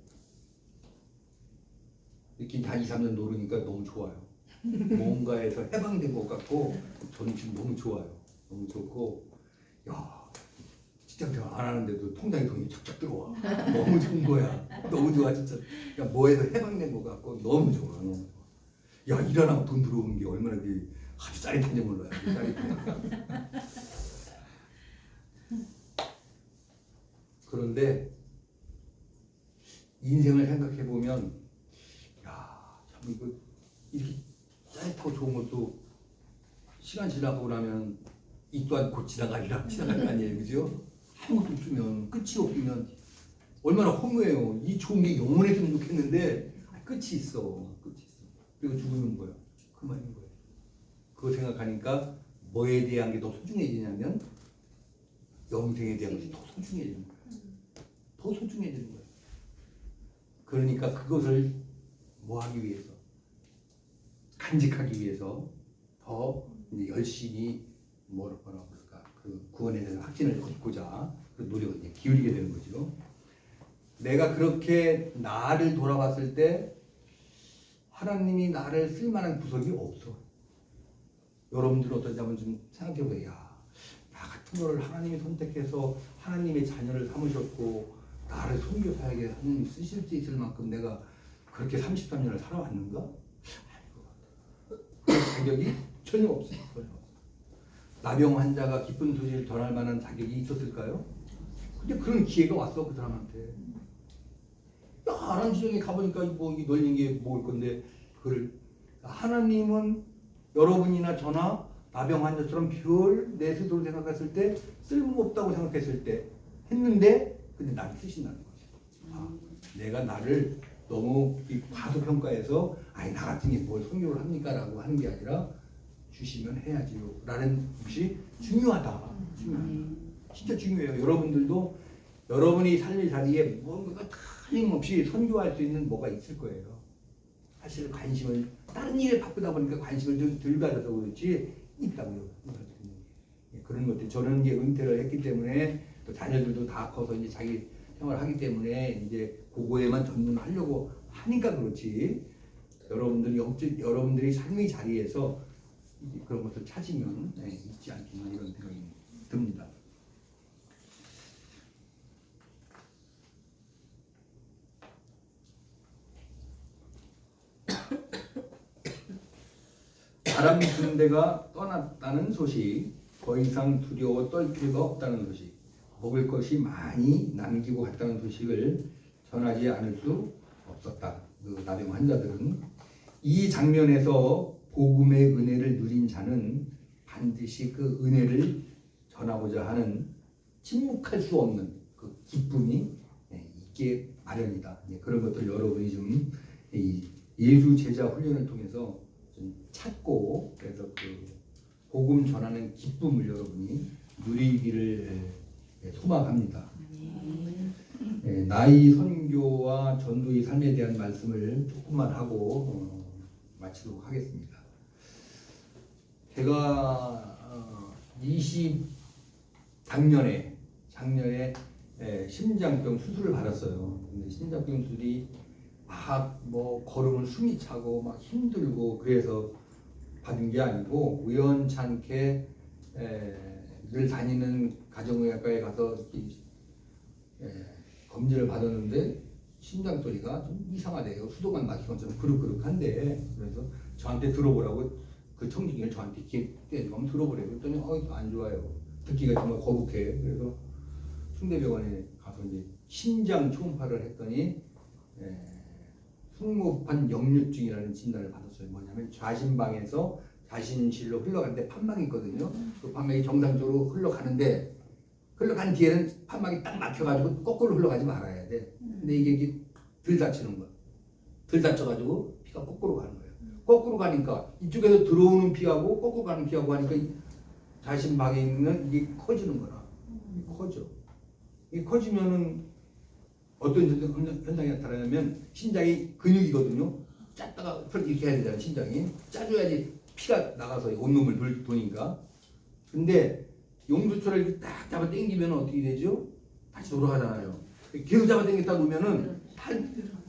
이렇게 한 2, 3년 노르니까 너무 좋아요. 뭔가에서 해방된 것 같고 저는 지금 너무 좋아요. 너무 좋고 야 직장 생활 안 하는데도 통장에 돈이 착착 들어와. 너무 좋은 거야. 너무 좋아 진짜. 그러니까 뭐에서 해방된 것 같고 너무 좋아. 너무 좋아. 야 일하라고 돈 들어오는 게 얼마나 아주 짜릿한지 몰라요. 짜릿해. 그런데 인생을 생각해 보면 참 이거 이렇게 짜릿하고 좋은 것도 시간 지나고 나면 이 또한 곧 지나갈 거 아니에요, 그죠? 아무것도 없으면 끝이 없으면 얼마나 허무해요. 이 좋은 게 영원했으면 좋겠는데 끝이 있어. 그리고 죽으면 뭐야? 그만인 거예요. 그거 생각하니까 뭐에 대한 게 더 소중해지냐면 영생에 대한 것이 더 소중해지는 거예요. 더 소중해지는 거예요. 그러니까 그것을 뭐 하기 위해서? 간직하기 위해서 더 이제 열심히 뭐라 그럴까? 그 구원에 대한 확신을 얻고자 그 노력을 이제 기울이게 되는 거죠. 내가 그렇게 나를 돌아봤을 때 하나님이 나를 쓸만한 구석이 없어. 여러분들 어떤지 한번 좀 생각해 보세요. 나 같은 거를 하나님이 선택해서 하나님의 자녀를 삼으셨고 나를 선교사에게 하나님이 쓰실 수 있을 만큼 내가 그렇게 33년을 살아왔는가? 그 자격이 전혀 없어요. 나병 환자가 기쁜 소식을 전할 만한 자격이 있었을까요? 근데 그런 기회가 왔어 그 사람한테. 아란지정에 가보니까 뭐 이 널린 게 뭐일 건데 그걸 하나님은 여러분이나 저나 나병 환자처럼 별 내 스스로 생각했을 때 쓸모없다고 생각했을 때 했는데 근데 나를 쓰신다는 거죠. 내가 나를 너무 과소평가해서 아니 나 같은 게 뭘 선교를 합니까? 라고 하는 게 아니라 주시면 해야지요 라는 것이 중요하다. 진짜 중요해요. 여러분들도 여러분이 살릴 자리에 뭔가 틀림없이 선교할 수 있는 뭐가 있을 거예요. 사실 관심을 다른 일에 바쁘다 보니까 관심을 좀 덜 가져서 그렇지 있다고요. 그런 것들 저는 이제 은퇴를 했기 때문에 또 자녀들도 다 커서 이제 자기 생활을 하기 때문에 이제 그거에만 전문하려고 하니까 그렇지. 여러분들이 삶의 자리에서 그런 것을 찾으면 있지 않겠나 이런 생각이 듭니다. 아람 군대가 떠났다는 소식, 더 이상 두려워 떨 필요가 없다는 소식, 먹을 것이 많이 남기고 갔다는 소식을 전하지 않을 수 없었다. 그 나병 환자들은 이 장면에서 복음의 은혜를 누린 자는 반드시 그 은혜를 전하고자 하는 침묵할 수 없는 그 기쁨이 있게 마련이다. 그런 것들 여러분이 좀 예수 제자 훈련을 통해서 좀 찾고 그래서 그 복음 전하는 기쁨을 여러분이 누리기를 소망합니다. 나의 선교와 전도의 삶에 대한 말씀을 조금만 하고 마치도록 하겠습니다. 제가 작년에 심장병 수술을 받았어요. 근데 심장병 수술이 막 뭐 걸으면 숨이 차고 막 힘들고 그래서 받은 게 아니고 우연찮게 늘 다니는 가정의학과에 가서 검진을 받았는데 심장 소리가 좀 이상하대요. 수도관 막힌 것처럼 그룹그룹한데 그래서 저한테 들어보라고 그 청진기를 저한테 이렇게 한번 들어보래요. 그랬더니 안 좋아요. 듣기가 정말 거북해. 그래서 충대병원에 가서 이제 심장 초음파를 했더니 승모판 역류증이라는 진단을 받았어요. 뭐냐면 좌심방에서 자신실로 흘러가는데 판막이 있거든요. 그 판막이 정상적으로 흘러가는데 흘러간 뒤에는 판막이 딱 막혀가지고 거꾸로 흘러가지 말아야 돼. 근데 이게 덜 다치는 거야. 덜 다쳐가지고 피가 거꾸로 가는 거예요. 거꾸로 가니까 이쪽에서 들어오는 피하고 거꾸로 가는 피하고 하니까 자신 방에 있는 이게 커지는 거라. 이게 커져. 이게 커지면은 어떤 현상이 나타나냐면 신장이 근육이거든요. 짰다가 이렇게 해야 되잖아요. 신장이 짜줘야지 피가 나가서 온몸을 도니까. 근데 용수철을 이렇게 딱 잡아 당기면 어떻게 되죠? 다시 돌아가잖아요. 계속 잡아 당겼다 놓으면은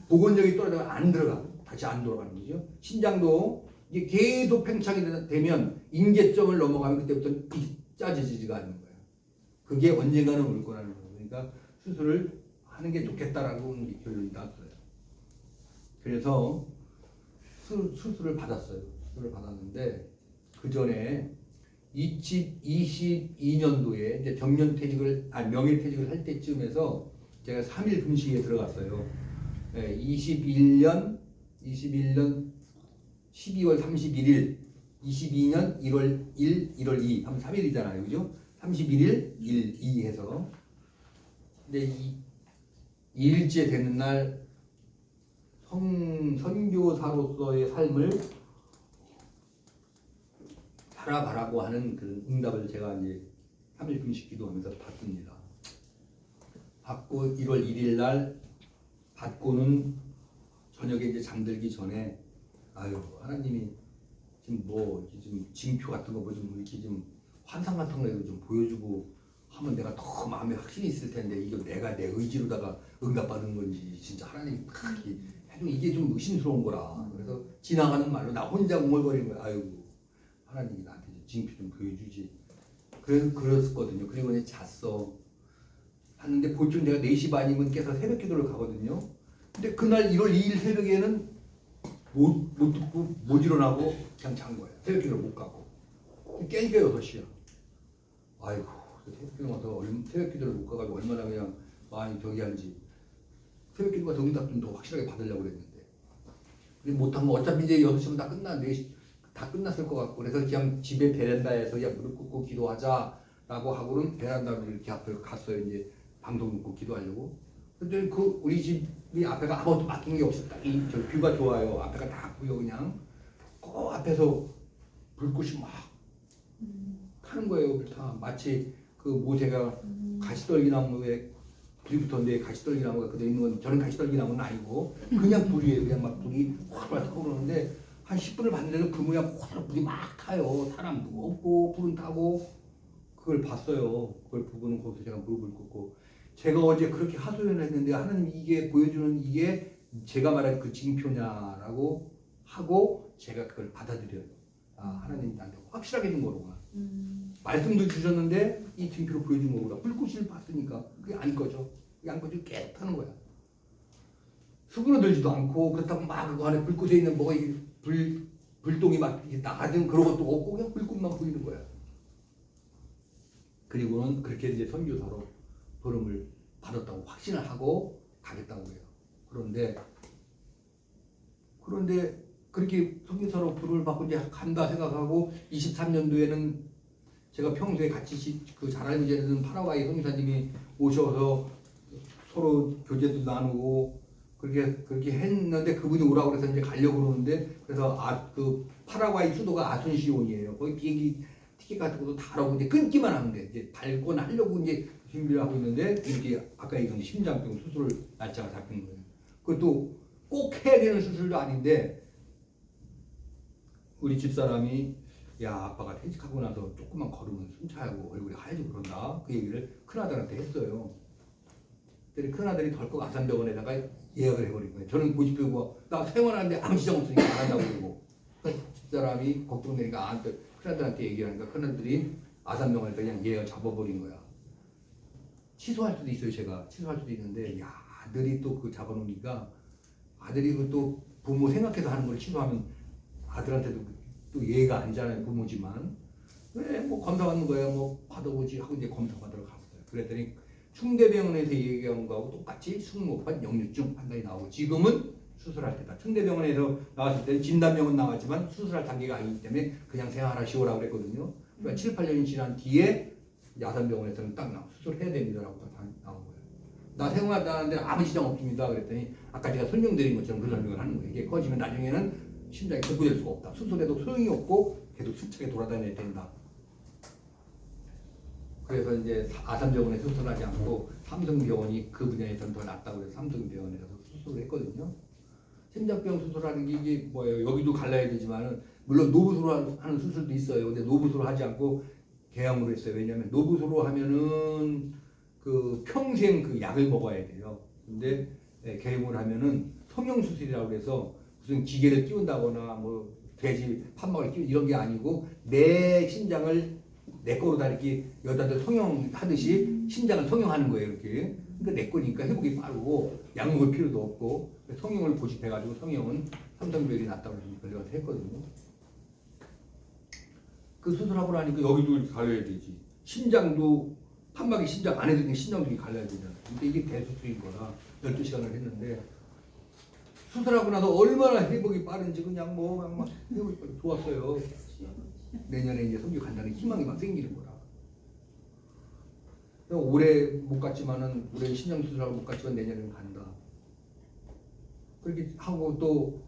복원력이 떨어져서 안 들어가. 다시 안 돌아가는 거죠. 신장도 이게 계속 팽창이 되면 임계점을 넘어가면 그때부터 짜지지가 않는 거예요. 그게 언젠가는 올 거라는 거예요. 그러니까 수술을 하는 게 좋겠다라고 결론이 났어요. 그래서 수술을 받았어요. 수술을 받았는데 그 전에 2022년도에 이제 명예퇴직을 할 때쯤에서 제가 3일 금식에 들어갔어요. 네, 21년 12월 31일, 22년 1월 1, 1월 2 하면 3일이잖아요. 그죠? 31일, 1, 2 해서. 근데 2일째 되는 날 선교사로서의 삶을 살아가라고 하는 그 응답을 제가 이제 3일 금식 기도하면서 받습니다. 받고 1월 1일 날 받고는 저녁에 이제 잠들기 전에 아유 하나님이 지금 뭐 지금 징표 같은 거 뭐 좀 이렇게 좀 환상 같은 거라도 좀 보여주고 하면 내가 더 마음에 확신이 있을 텐데 이게 내가 내 의지로다가 응답받은 건지 진짜 하나님이 딱 해주면 이게 좀 의심스러운 거라. 그래서 지나가는 말로 나 혼자 웅얼거리는 거야. 아이고 하나님이 나한테 징표 좀 보여주지. 그랬었거든요. 그리고 이제 잤어. 하는데 보통 내가 4시 반이면 깨서 새벽 기도를 가거든요. 근데 그날 1월 2일 새벽에는 못 듣고 못 일어나고 그냥 잔 거예요. 새벽 기도를 못 가고. 깨니까 6시야. 아이고 새벽 기도 가서 새벽 기도를 못 가가지고 얼마나 그냥 마음이 저기 한지. 새벽 기도가 더 응답 좀 더 확실하게 받으려고 그랬는데. 근데 못한 거 어차피 이제 6시면 다 끝났는데 다 끝났을 것 같고 그래서 그냥 집에 베란다에서 그냥 무릎 꿇고 기도하자라고 하고는 베란다로 이렇게 앞에 갔어요. 이제 방송 듣고 기도하려고. 근데 그 우리 집이 앞에가 아무것도 막힌 게 없었다. 저 뷰가 좋아요. 앞에가 다 보여 그냥. 그 앞에서 불꽃이 막 타는 거예요. 다 마치 그 모세가 가시떨기나무에 불이 붙었는데 가시떨기나무가 그대로 있는 건 저는 가시떨기나무는 아니고 그냥 불이에요. 그냥 막 불이 확 타고 그러는데 한 10분을 봤는데도 그 모양 확 불이 막 타요. 사람도 없고 불은 타고 그걸 봤어요. 그걸 보고는 거기서 제가 무릎을 꿇고 제가 어제 그렇게 하소연을 했는데 하나님 이게 보여주는 이게 제가 말한 그 징표냐라고 하고 제가 그걸 받아들여요. 아 하나님이 나한테 확실하게 준 거로구나. 말씀도 주셨는데 이 징표로 보여준 거구나. 불꽃을 봤으니까 그게 안 꺼져. 그게 안 꺼지고 계속 타는 거야. 수그러들지도 않고 그렇다고 막 그 안에 불꽃에 있는 뭐가 불똥이 막 나가든 그런 것도 없고 그냥 불꽃만 보이는 거야. 그리고는 그렇게 이제 선교사로 부름을 받았다고 확신을 하고 가겠다고 해요. 그런데 그렇게 선교사로 부름을 받고 이제 간다 생각하고 23년도에는 제가 평소에 같이 그 잘 알고 지내는 파라과이 선교사님이 오셔서 서로 교제도 나누고 그렇게 했는데 그분이 오라고 그래서 이제 가려고 그러는데 그래서 그 파라과이 수도가 아순시온이에요. 거기 비행기 티켓 같은 것도 다 하고 이제 끊기만 하면 돼. 이제 발권 하려고 이제 준비를 하고 있는데 이렇게 아까 얘기한 심장병 수술 날짜가 잡힌 거예요. 그것도 꼭 해야 되는 수술도 아닌데 우리 집사람이 야 아빠가 퇴직하고 나서 조금만 걸으면 숨차고 얼굴이 하얘지고 그런다. 그 얘기를 큰아들한테 했어요. 근데 큰아들이 덜컥 아산병원에다가 예약을 해버린 거예요. 저는 고집표고 나 생활하는데 아무 지장 없으니까 안 한다고 그러고 집사람이 걱정되니까 큰아들한테 얘기하니까 큰아들이 아산병원에다 그냥 예약을 잡아버린 거야. 취소할 수도 있어요. 제가 취소할 수도 있는데 야 아들이 또 그 잡아놓으니까 아들이 또 부모 생각해서 하는 걸 취소하면 아들한테도 또 예의가 아니잖아요. 부모지만 왜 뭐 검사 받는 거야 뭐 받아보지 하고 이제 검사 받으러 갔어요. 그랬더니 충대병원에서 얘기한 거하고 똑같이 승모판 역류증 판단이 나오고 지금은 수술할 때다. 충대병원에서 나왔을 때는 진단명은 나왔지만 수술할 단계가 아니기 때문에 그냥 생활하시오라고 그랬거든요. 그러니까 7, 8년이 지난 뒤에 야산병원에서는 딱 수술해야 됩니다라고 딱 나온 거예요. 나 생각하는데 아무 지장 없습니다. 그랬더니 아까 제가 설명드린 것처럼 그 설명을 하는 거예요. 이게 커지면 나중에는 심장이 복구될 수가 없다. 수술해도 소용이 없고 계속 숨차게 돌아다녀야 된다. 그래서 이제 아산병원에 수술하지 않고 삼성병원이 그 분야에서는 더 낫다고 해서 삼성병원에 가서 수술을 했거든요. 심장병 수술하는 게 이게 뭐예요? 여기도 갈라야 되지만은 물론 노부수로 하는 수술도 있어요. 근데 노부수로 하지 않고 개항으로 했어요. 왜냐하면 노부수로 하면은 그 평생 그 약을 먹어야 돼요. 근데 개항으로 하면은 성형 수술이라고 해서 무슨 기계를 끼운다거나 뭐 돼지 판막을 끼운 이런 게 아니고 내 심장을 내 거로 다 이렇게 여자들 성형하듯이 심장을 성형하는 거예요. 이렇게. 그러니까 내 거니까 회복이 빠르고 약 먹을 필요도 없고 성형을 고집해가지고 성형은 삼성병원이 낫다고 그래서 했거든요. 그 수술하고 나니까 여기도 갈려야 되지. 심장도 판막이 심장 안에 있는 심장도 갈려야 되잖아. 근데 이게 대수술인 거라 12시간을 했는데 수술하고 나서 얼마나 회복이 빠른지 그냥 막 회복이 좋았어요. 내년에 이제 성교 간다는 희망이 막 생기는 거라. 올해 못 갔지만은 올해 신장 수술하고 못 갔지만 내년에는 간다. 그렇게 하고 또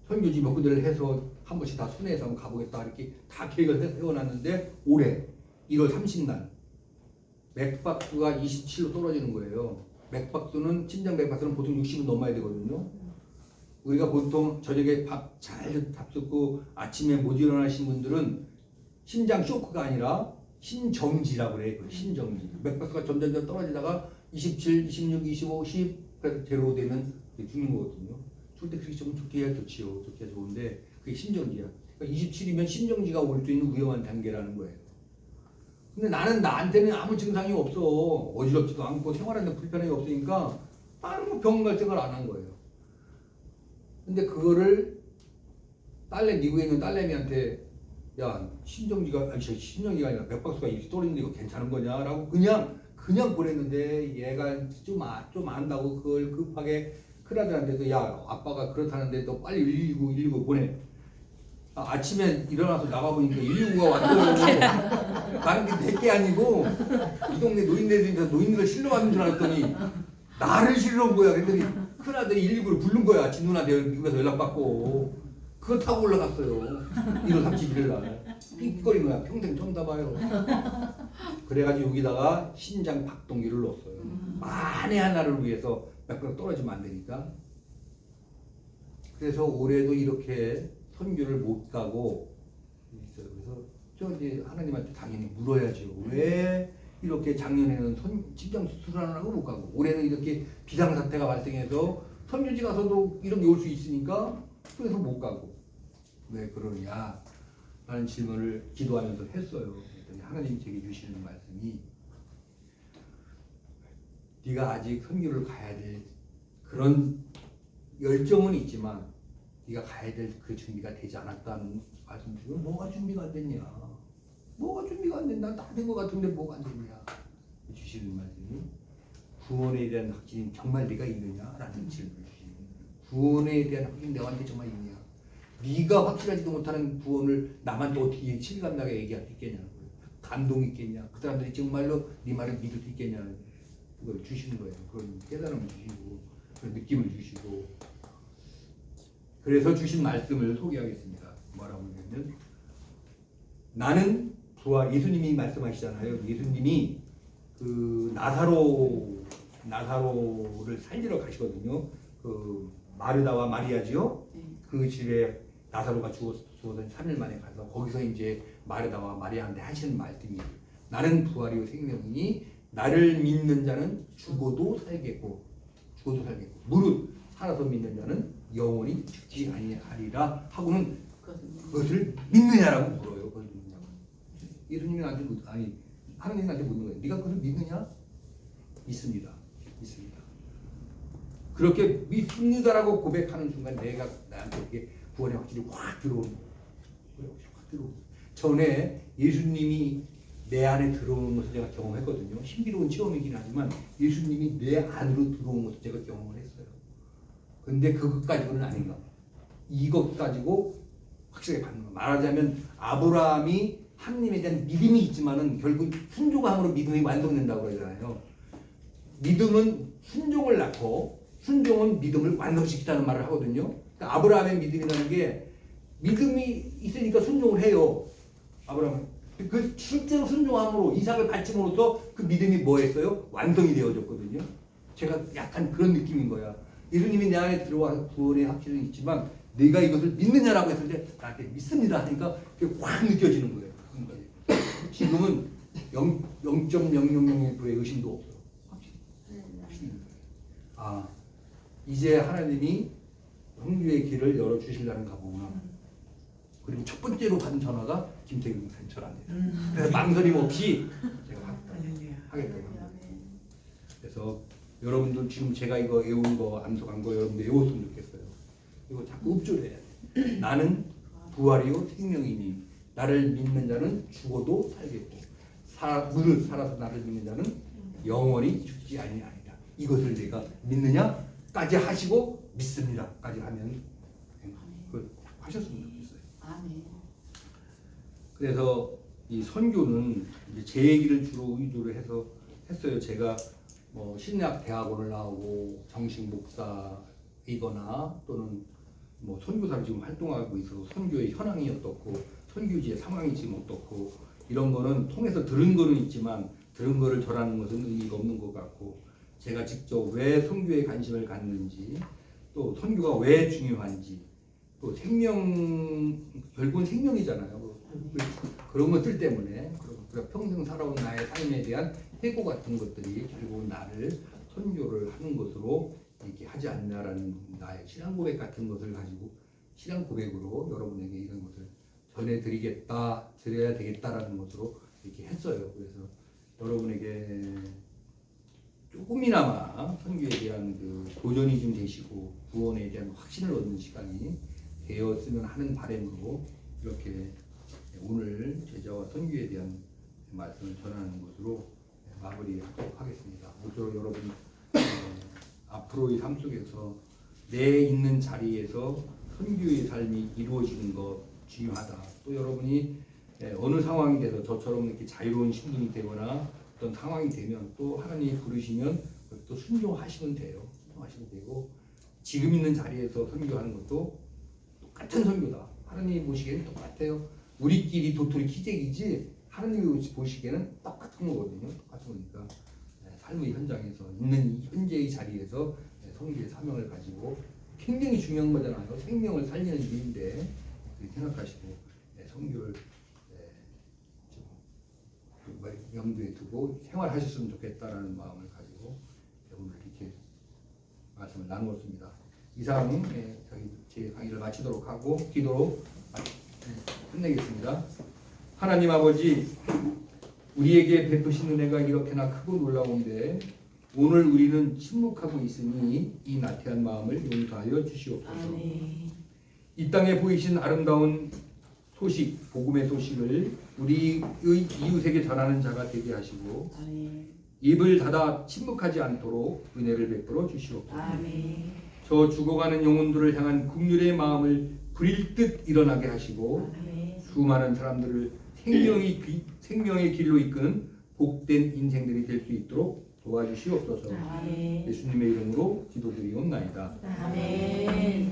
선교지 몇 군데를 해서 한 번씩 다 순회해서 한번 가보겠다 이렇게 다 계획을 세워놨는데 올해 1월 30날 맥박수가 27로 떨어지는 거예요. 맥박수는 심장 맥박수는 보통 60은 넘어야 되거든요. 우리가 보통 저녁에 밥 잘 잡숫고 아침에 못 일어나신 분들은 심장 쇼크가 아니라 심정지라고 그래요. 심정지. 맥박수가 점점 떨어지다가 27, 26, 25, 10 그래서 제로 되면 죽는 거거든요. 죽을 때 그렇게 좀 좋게 해야 좋지요. 좋게 해야 좋은데 그게 심정지야. 그러니까 27이면 심정지가 올 수 있는 위험한 단계라는 거예요. 근데 나는 나한테는 아무 증상이 없어. 어지럽지도 않고 생활하는데 불편함이 없으니까 나는 뭐 병원 갈 생각을 안 한 거예요. 근데 그거를 딸내 미국에 있는 딸내미한테 야 심정지가 아니라 맥박수가 이렇게 떨어지는데 이거 괜찮은 거냐라고 그냥 보냈는데 얘가 좀 안다고 그걸 급하게 큰아들한테도 야 아빠가 그렇다는데 너 빨리 119 보내. 아침에 일어나서 나가보니까 119가 왔어요. 나는 게 내게 아니고 이 동네 노인네들인데 노인네가 실러 왔는 줄 알았더니 나를 실러 온 거야. 그랬더니 큰아들이 119를 부른 거야. 진누나한테 미국에서 연락받고 그거 타고 올라갔어요. 1월 31일 날 삑거린 거야. 평생 처음 타봐요. 그래가지고 여기다가 신장 박동기를 넣었어요. 만에 하나를 위해서 몇 번 떨어지면 안 되니까. 그래서 올해도 이렇게 선교를 못 가고 있어요. 그래서 저 이제 하나님한테 당연히 물어야죠. 왜 이렇게 작년에는 심장 수술을 하고 못 가고 올해는 이렇게 비상사태가 발생해서 선교지 가서도 이런 게 올 수 있으니까 그래서 못 가고 왜 그러냐 라는 질문을 기도하면서 했어요. 그랬더니 하나님이 제게 주시는 말씀이 네가 아직 선교를 가야 될 그런 열정은 있지만 네가 가야 될 그 준비가 되지 않았다는 말씀 드리면 뭐가 준비가 안 됐냐? 뭐가 준비가 안 됐나? 다 된 것 같은데 뭐가 안 됐냐? 주시는 말씀이 구원에 대한 확신이 정말 네가 있느냐라는 질문을 주시는 구원에 대한 확신이 너한테 정말 있냐? 네가 확실하지도 못하는 구원을 남한테 어떻게 실감나게 얘기할 수 있겠냐는 거예요. 감동 있겠냐? 그 사람들이 정말로 네 말을 믿을 수 있겠냐는 그걸 주시는 거예요. 그런 깨달음을 주시고 그런 느낌을 주시고 그래서 주신 말씀을 소개하겠습니다. 뭐라고 하냐면 나는 부활 예수님이 말씀하시잖아요. 예수님이 그 나사로를 살리러 가시거든요. 그 마르다와 마리아지요. 그 집에 나사로가 죽어서 3일 만에 가서 거기서 이제 마르다와 마리아한테 하시는 말씀이 나는 부활이요 생명이니 나를 믿는 자는 죽어도 살겠고 무릇 살아서 믿는 자는 영원히 죽지 아니하리라 하고는 그것을 믿느냐라고 물어요. 그것을 믿느냐고. 예수님이 나한테 하나님이 나한테 묻는 거예요. 네가 그것을 믿느냐? 믿습니다. 그렇게 믿습니다라고 고백하는 순간 내가 나한테 이게 구원의 확실히 확 들어오는 거예요. 전에 예수님이 내 안에 들어오는 것을 제가 경험했거든요. 신비로운 체험이긴 하지만 예수님이 내 안으로 들어오는 것을 제가 경험을 했어요. 근데 그것 가지고는 아닌가. 이것 가지고 확실하게 받는 거. 말하자면 아브라함이 하나님에 대한 믿음이 있지만은 결국 순종함으로 믿음이 완성된다고 그러잖아요. 믿음은 순종을 낳고 순종은 믿음을 완성시키다는 말을 하거든요. 그러니까 아브라함의 믿음이라는 게 믿음이 있으니까 순종을 해요. 아브라함은 그 실제로 순종함으로 이삭을 바침으로써 그 믿음이 뭐 했어요? 완성이 되어졌거든요. 제가 약간 그런 느낌인 거야. 예수님이 내 안에 들어와 구원의 확신은 있지만 내가 이것을 믿느냐라고 했을 때 나한테 믿습니다 하니까 그게 확 느껴지는 거예요. 지금은 0.0001%의 의심도 없어요. 확신이. 아, 이제 하나님이 성교의 길을 열어주시려는가 보구나. 그리고 첫 번째로 받은 전화가 김태균 센터랍니다. 그래서 망설임 없이 제가 하겠다고. 그래서 여러분들 지금 제가 이거 외운 거 암송한 거 여러분들 외웠으면 좋겠어요. 이거 자꾸 읍조해야 돼. 나는 부활이요 생명이니 나를 믿는 자는 죽어도 살겠고 무릇 살아서 나를 믿는 자는 영원히 죽지 아니하리라. 이것을 내가 믿느냐까지 하시고 믿습니다까지 하면 그 하셨으면 좋겠어요. 아멘. 그래서 이 선교는 이제 제 얘기를 주로 위주로 해서 했어요. 제가 뭐 신약 대학원을 나오고 정식 목사이거나 또는 뭐 선교사로 지금 활동하고 있어서 선교의 현황이 어떻고 선교지의 상황이 지금 어떻고 이런 거는 통해서 들은 거는 있지만 들은 거를 전하는 것은 의미가 없는 것 같고 제가 직접 왜 선교에 관심을 갖는지 또 선교가 왜 중요한지 또 생명 결국은 생명이잖아요. 그런 것들 때문에 그리고 평생 살아온 나의 삶에 대한 해고 같은 것들이 결국은 나를 선교를 하는 것으로 이렇게 하지 않나라는 나의 신앙 고백 같은 것을 가지고 신앙 고백으로 여러분에게 이런 것을 전해드리겠다, 드려야 되겠다라는 것으로 이렇게 했어요. 그래서 여러분에게 조금이나마 선교에 대한 그 도전이 좀 되시고 구원에 대한 확신을 얻는 시간이 되었으면 하는 바람으로 이렇게 오늘 제자와 선교에 대한 말씀을 전하는 것으로 마무리하도록 하겠습니다. 모쪼록 여러분 앞으로의 삶 속에서 내 있는 자리에서 선교의 삶이 이루어지는 것 중요하다. 또 여러분이 어느 상황이 돼서 저처럼 이렇게 자유로운 신분이 되거나 어떤 상황이 되면 또 하나님이 부르시면 또 순종하시면 돼요. 순종하시면 되고 지금 있는 자리에서 선교하는 것도 똑같은 선교다. 하나님이 보시기에는 똑같아요. 우리끼리 도토리 키재기지 하나님이 보시기에는 똑같은 거거든요. 똑같은 거니까 삶의 현장에서 있는 현재의 자리에서 선교의 사명을 가지고 굉장히 중요한 거잖아요. 생명을 살리는 일인데 그렇게 생각하시고 선교를 염두에 두고 생활하셨으면 좋겠다라는 마음을 가지고 오늘 이렇게 말씀을 나누었습니다. 이상 저희 제 강의를 마치도록 하고 기도로 끝내겠습니다. 하나님 아버지, 우리에게 베푸신 은혜가 이렇게나 크고 놀라운데 오늘 우리는 침묵하고 있으니 이 나태한 마음을 용서하여 주시옵소서. 아멘. 이 땅에 보이신 아름다운 소식, 복음의 소식을 우리의 이웃에게 전하는 자가 되게 하시고 아멘. 입을 닫아 침묵하지 않도록 은혜를 베풀어 주시옵소서. 아멘. 저 죽어가는 영혼들을 향한 긍휼의 마음을 부릴 듯 일어나게 하시고 아멘. 수많은 사람들을 생명의 길로 이끄는 복된 인생들이 될 수 있도록 도와주시옵소서. 아멘. 예수님의 이름으로 기도드리옵나이다. 아멘.